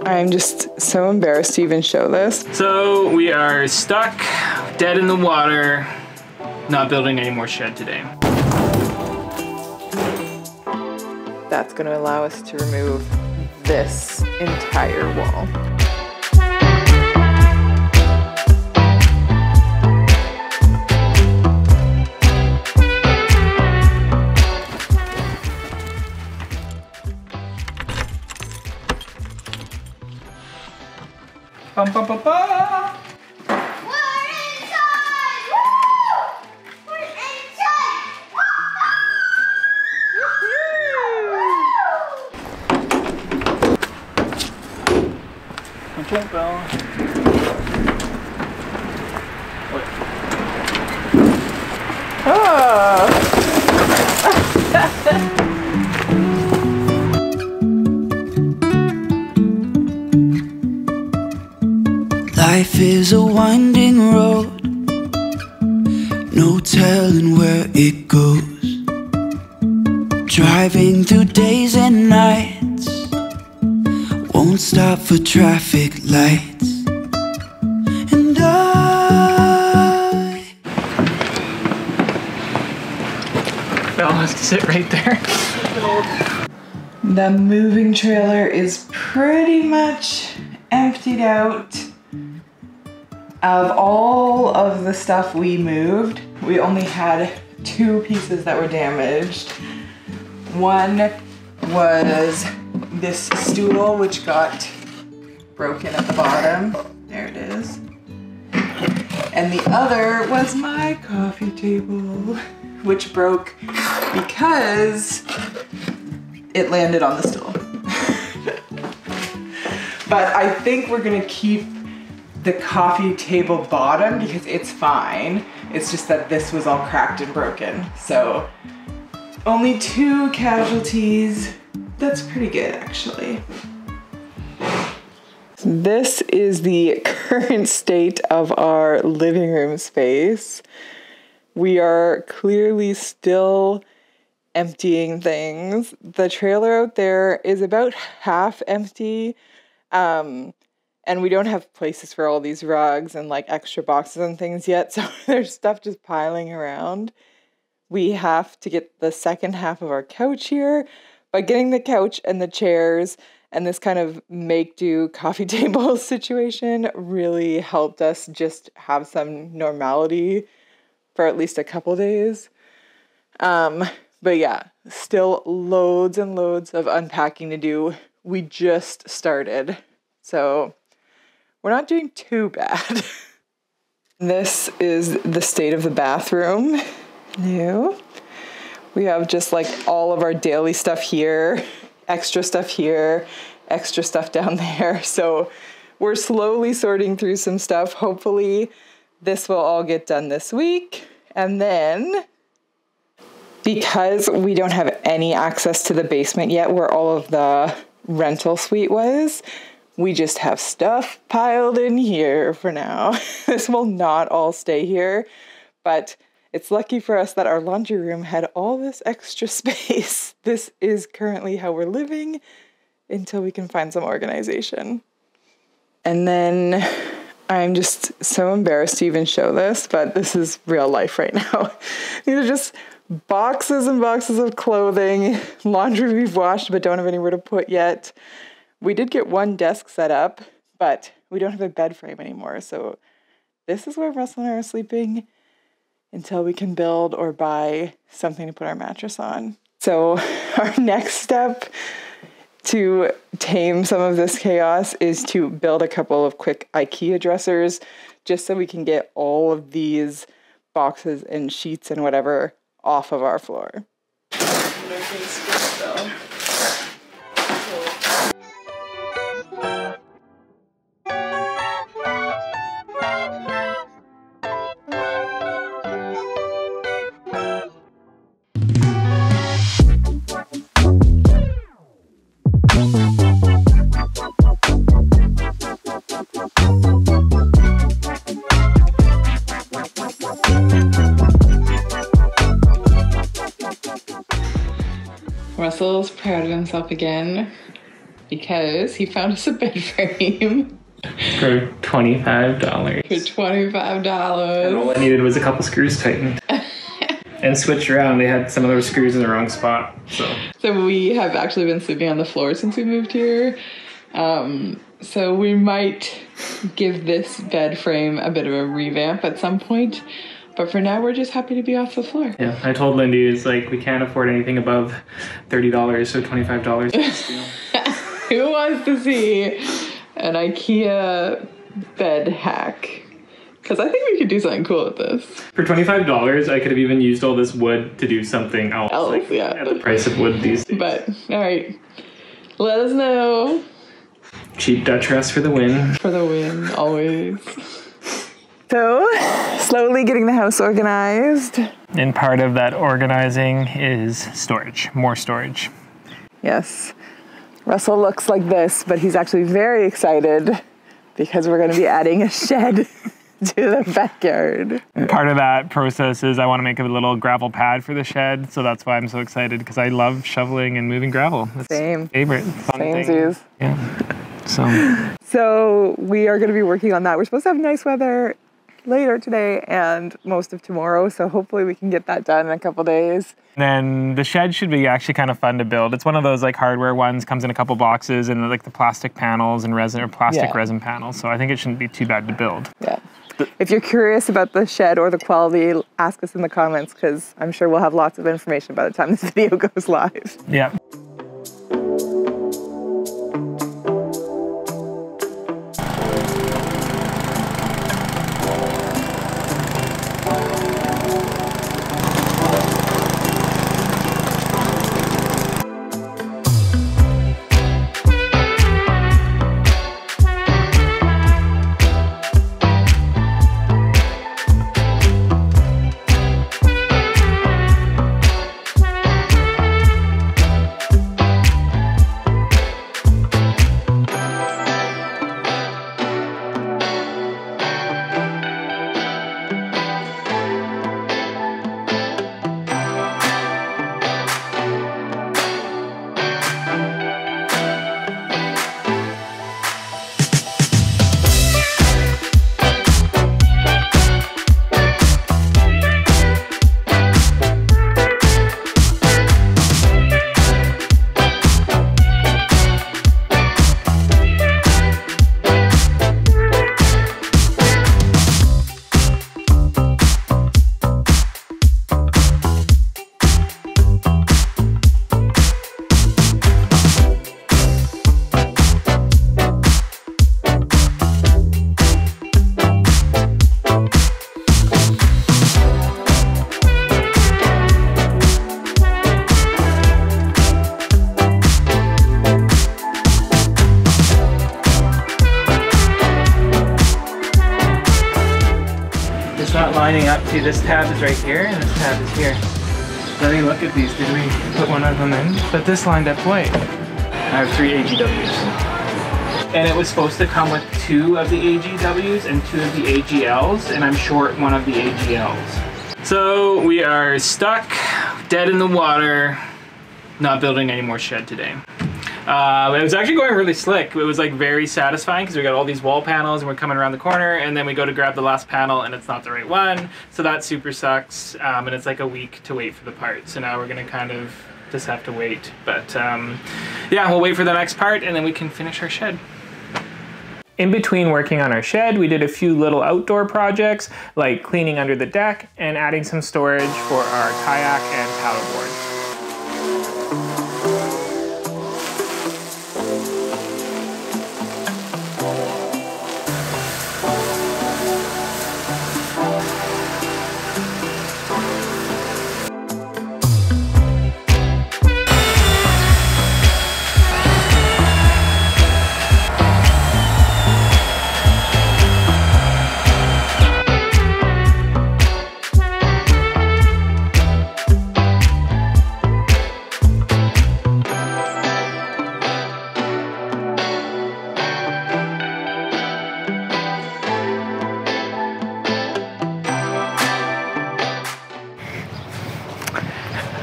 I'm just so embarrassed to even show this. So we are stuck, dead in the water, not building any more shed today. That's gonna allow us to remove this entire wall. Bum, bum, bum, bum. We're inside! Woo! We're inside! Okay, Bella. Life is a winding road, no telling where it goes. Driving through days and nights, won't stop for traffic lights. And Bella, sit right there. The moving trailer is pretty much emptied out. Of all of the stuff we moved, we only had 2 pieces that were damaged. One was this stool, which got broken at the bottom. There it is. And the other was my coffee table, which broke because it landed on the stool. But I think we're gonna keep the coffee table bottom because it's fine. It's just that this was all cracked and broken. So only 2 casualties. That's pretty good, actually. This is the current state of our living room space. We are clearly still emptying things. The trailer out there is about half empty. And we don't have places for all these rugs and like extra boxes and things yet, so there's stuff just piling around. We have to get the second half of our couch here, but getting the couch and the chairs and this kind of make-do coffee table situation really helped us just have some normality for at least a couple days. But yeah, still loads and loads of unpacking to do. We just started, so we're not doing too bad. This is the state of the bathroom. New. We have just like all of our daily stuff here, extra stuff here, extra stuff down there. So we're slowly sorting through some stuff. Hopefully this will all get done this week. And then, because we don't have any access to the basement yet where all of the rental suite was, we just have stuff piled in here for now. This will not all stay here, but it's lucky for us that our laundry room had all this extra space. This is currently how we're living until we can find some organization. And then I'm just so embarrassed to even show this, but this is real life right now. These are just boxes and boxes of clothing, laundry we've washed but don't have anywhere to put yet. We did get one desk set up, but we don't have a bed frame anymore. So this is where Russell and I are sleeping until we can build or buy something to put our mattress on. So our next step to tame some of this chaos is to build a couple of quick IKEA dressers just so we can get all of these boxes and sheets and whatever off of our floor. Russell's proud of himself again. because he found us a bed frame For $25. for $25. And all I needed was a couple screws tightened. And switched around. They had some of those screws in the wrong spot. So we have actually been sleeping on the floor since we moved here. So we might give this bed frame a bit of a revamp at some point. But for now, we're just happy to be off the floor. Yeah, I told Lindy, it's like, we can't afford anything above $30, so $25 is the deal. Who wants to see an IKEA bed hack? Because I think we could do something cool with this. For $25, I could have even used all this wood to do something else. Yeah. At the price of wood these days. But, all right. Let us know. Cheap Dutch rest for the win. For the win, always. So, slowly getting the house organized. And part of that organizing is storage. More storage. Yes. Russell looks like this, but he's actually very excited because we're going to be adding a shed to the backyard. Part of that process is I want to make a little gravel pad for the shed, so that's why I'm so excited, because I love shoveling and moving gravel. That's Same. my favorite fun thing. Samesies. Yeah. So we are going to be working on that. We're supposed to have nice weather later today and most of tomorrow, so hopefully we can get that done in a couple days. Then the shed should be actually kind of fun to build. It's one of those like hardware ones, comes in a couple boxes, and like the plastic panels and resin, or plastic resin panels, so I think it shouldn't be too bad to build. Yeah. If you're curious about the shed or the quality, ask us in the comments, because I'm sure we'll have lots of information by the time this video goes live. Yeah. Lining up to this tab is right here and this tab is here. Let me look at these. Did we put one of them in? But this lined up white. I have 3 AGWs. And it was supposed to come with 2 of the AGWs and 2 of the AGLs, and I'm short 1 of the AGLs. So we are stuck, dead in the water, not building any more shed today. It was actually going really slick. It was like very satisfying because we got all these wall panels and we're coming around the corner, and then we go to grab the last panel and it's not the right one. So that super sucks. And it's like a week to wait for the part. So now we're gonna kind of just have to wait. But yeah, we'll wait for the next part and then we can finish our shed. In between working on our shed, we did a few little outdoor projects like cleaning under the deck and adding some storage for our kayak and paddleboard.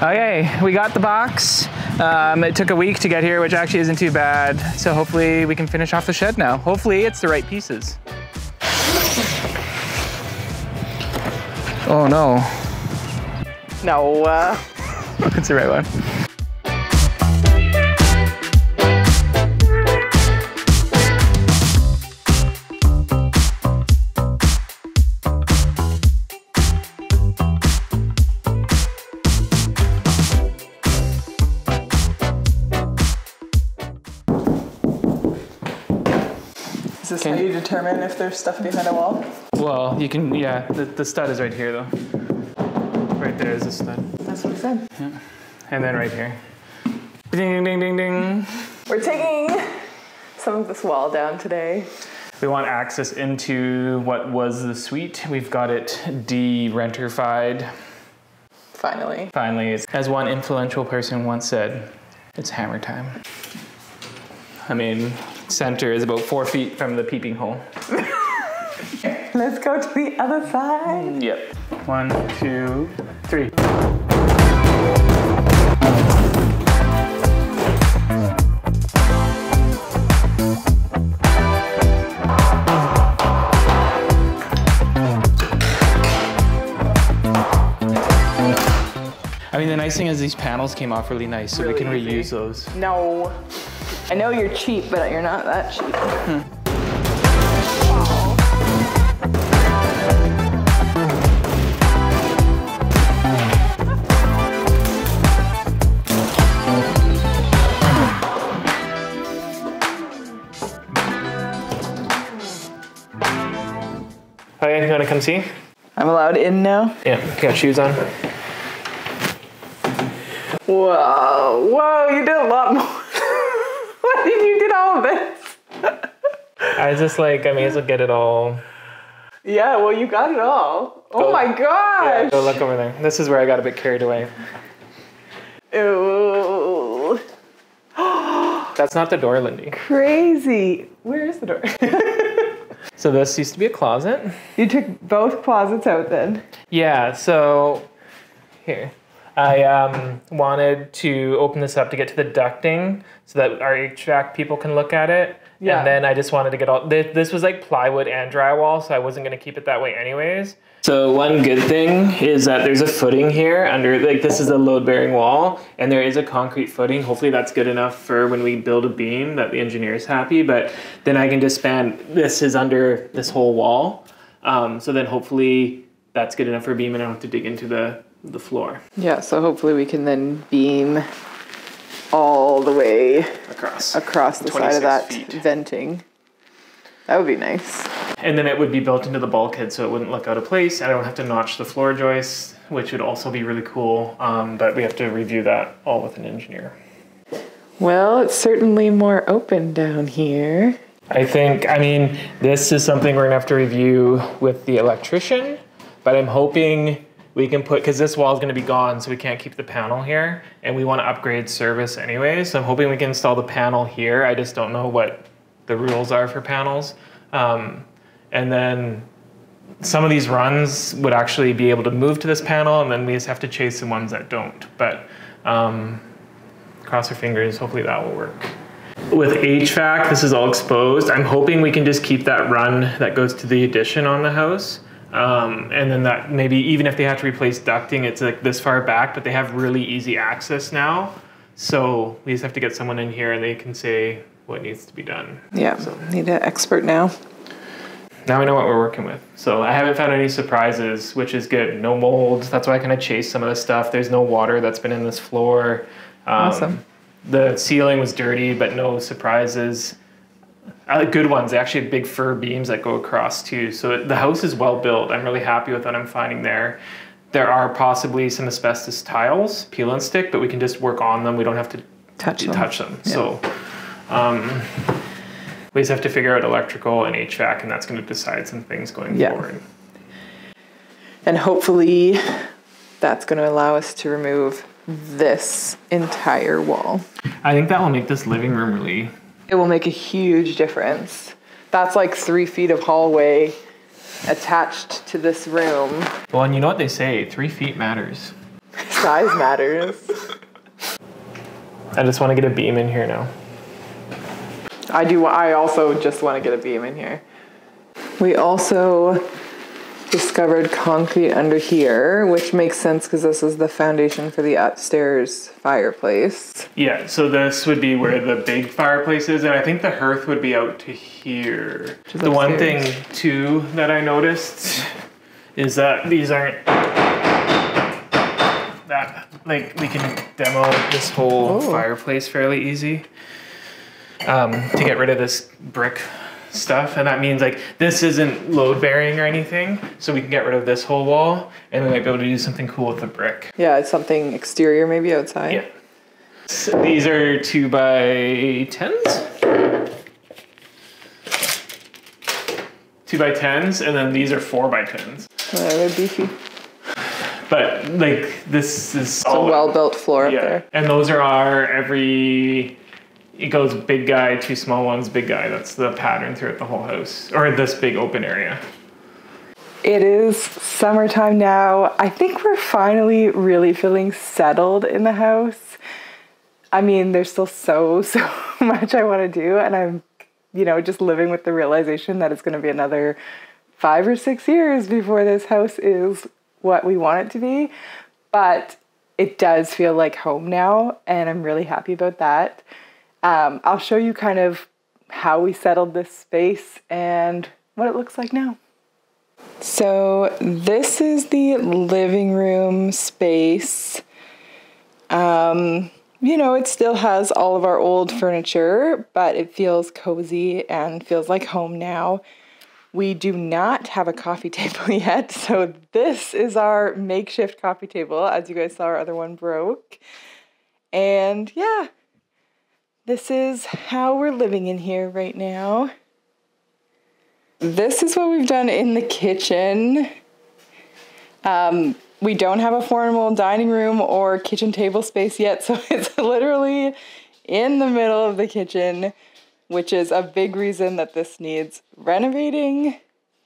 Okay, we got the box. It took a week to get here, which actually isn't too bad. So hopefully we can finish off the shed now. Hopefully it's the right pieces. Oh no. No. It's the right one. Is this how you determine if there's stuff behind a wall? Well, you can, yeah, the stud is right here though. Right there is a stud. That's what I said. Yeah. And then right here. Ding, ding, ding, ding, ding. We're taking some of this wall down today. We want access into what was the suite. We've got it de-renterified. Finally. Finally, as one influential person once said, it's hammer time. I mean, center is about 4 feet from the peeping hole. Let's go to the other side. Yep. 1, 2, 3. I mean, the nice thing is these panels came off really nice, so we can reuse those. No. I know you're cheap, but you're not that cheap. Okay, you wanna come see? I'm allowed in now? Yeah, you got shoes on. Whoa, whoa, you did a lot more. Why did you get all of this? I just like, I may as well get it all. Yeah, well, you got it all. Oh my gosh. Yeah, go look over there. This is where I got a bit carried away. Ew. That's not the door, Lindy. Crazy. Where is the door? So this used to be a closet. You took both closets out then? Yeah, so here. I wanted to open this up to get to the ducting so that our HVAC people can look at it. Yeah. And then I just wanted to get all, this was like plywood and drywall, so I wasn't gonna keep it that way anyways. So one good thing is that there's a footing here under, like this is a load bearing wall and there is a concrete footing. Hopefully that's good enough for when we build a beam that the engineer is happy, but then I can just span, this is under this whole wall. So then hopefully that's good enough for a beam and I don't have to dig into the floor. Yeah, so hopefully we can then beam all the way Across the side of that feet. venting. That would be nice. And then it would be built into the bulkhead so it wouldn't look out of place. I don't have to notch the floor joists, which would also be really cool. But we have to review that all with an engineer. Well, it's certainly more open down here. I think, I mean, this is something we're gonna have to review with the electrician, but I'm hoping we can put, because this wall is going to be gone, so we can't keep the panel here, and we want to upgrade service anyway, so I'm hoping we can install the panel here. I just don't know what the rules are for panels. And then some of these runs would actually be able to move to this panel, and then we just have to chase the ones that don't. But cross our fingers, hopefully that will work. With HVAC, this is all exposed. I'm hoping we can just keep that run that goes to the addition on the house. And then that maybe even if they have to replace ducting, it's like this far back, but they have really easy access now. So we just have to get someone in here and they can say what needs to be done. Yeah, so need an expert now. Now we know what we're working with. So I haven't found any surprises, which is good. No mold. That's why I kind of chased some of the stuff. There's no water that's been in this floor. Awesome. The ceiling was dirty, but no surprises. Good ones. They actually have big fir beams that go across too. So the house is well built. I'm really happy with what I'm finding there. There are possibly some asbestos tiles, peel and stick, but we can just work on them. We don't have to touch them. Yeah. So we just have to figure out electrical and HVAC, and that's going to decide some things going forward. And hopefully that's going to allow us to remove this entire wall. I think that will make this living room really... It will make a huge difference. That's like 3 feet of hallway attached to this room. Well, and you know what they say, 3 feet matters. Size matters. I just want to get a beam in here now. I also just want to get a beam in here. We also discovered concrete under here, which makes sense because this is the foundation for the upstairs fireplace. Yeah, so this would be where the big fireplace is, and I think the hearth would be out to here. The one thing too that I noticed is that these aren't that, like, we can demo this whole fireplace fairly easy to get rid of this brick stuff, and that means like this isn't load bearing or anything, so we can get rid of this whole wall and we might be able to do something cool with the brick. Yeah, it's something exterior, maybe outside. Yeah. So these are 2x10s. 2x10s, and then these are 4x10s. They're beefy. But like this is a well-built floor up there. And those are our it goes big guy, 2 small ones, big guy. That's the pattern throughout the whole house, or this big open area. It is summertime now. I think we're finally really feeling settled in the house. I mean, there's still so much I want to do, and I'm, just living with the realization that it's going to be another 5 or 6 years before this house is what we want it to be. But it does feel like home now, and I'm really happy about that. I'll show you kind of how we settled this space and what it looks like now. So this is the living room space. It still has all of our old furniture, but it feels cozy and feels like home now. We do not have a coffee table yet, so this is our makeshift coffee table. As you guys saw, our other one broke. And yeah, this is how we're living in here right now. This is what we've done in the kitchen. We don't have a formal dining room or kitchen table space yet, so it's literally in the middle of the kitchen, which is a big reason that this needs renovating,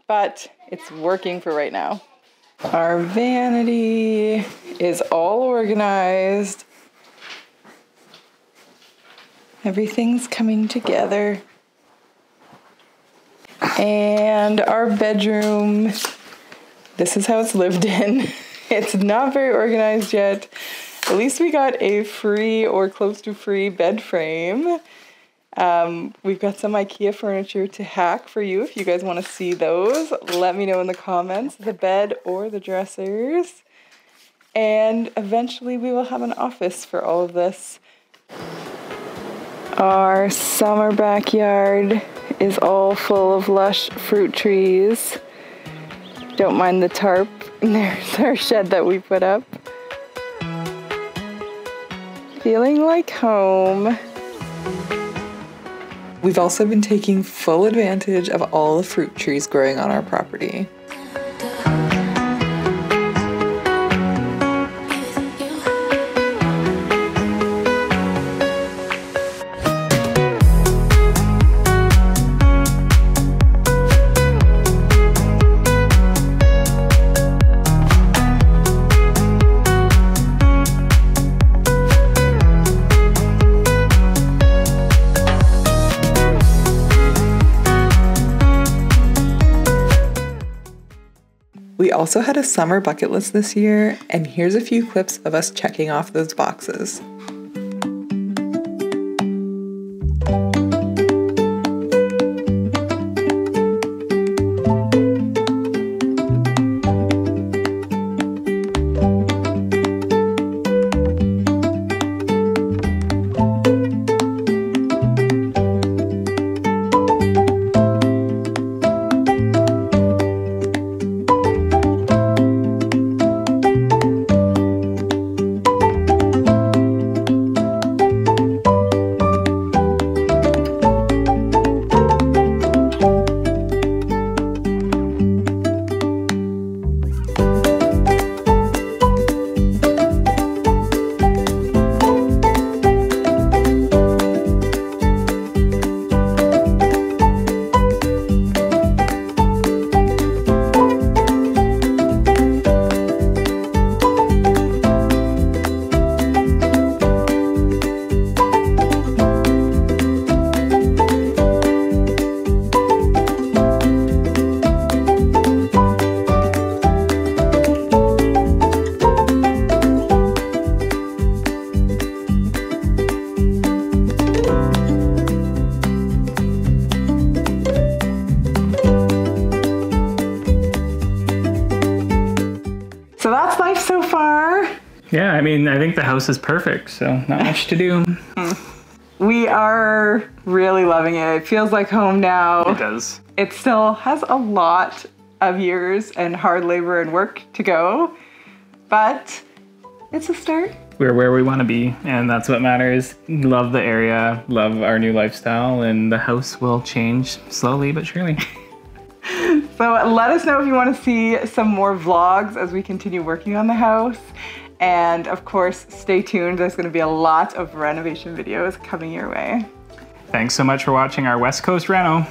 but it's working for right now. Our vanity is all organized. Everything's coming together. And our bedroom, this is how it's lived in. It's not very organized yet. At least we got a free or close to free bed frame. We've got some IKEA furniture to hack for you if you guys want to see those. Let me know in the comments, the bed or the dressers. And eventually we will have an office for all of this. Our summer backyard is all full of lush fruit trees. Don't mind the tarp. There's our shed that we put up. Feeling like home. We've also been taking full advantage of all the fruit trees growing on our property. We also had a summer bucket list this year, and here's a few clips of us checking off those boxes. Yeah, I mean, I think the house is perfect, so not much to do. We are really loving it. It feels like home now. It does. It still has a lot of years and hard labor and work to go, but it's a start. We're where we want to be, and that's what matters. Love the area, love our new lifestyle, and the house will change slowly but surely. So let us know if you want to see some more vlogs as we continue working on the house. And of course, stay tuned. There's going to be a lot of renovation videos coming your way. Thanks so much for watching our West Coast Reno.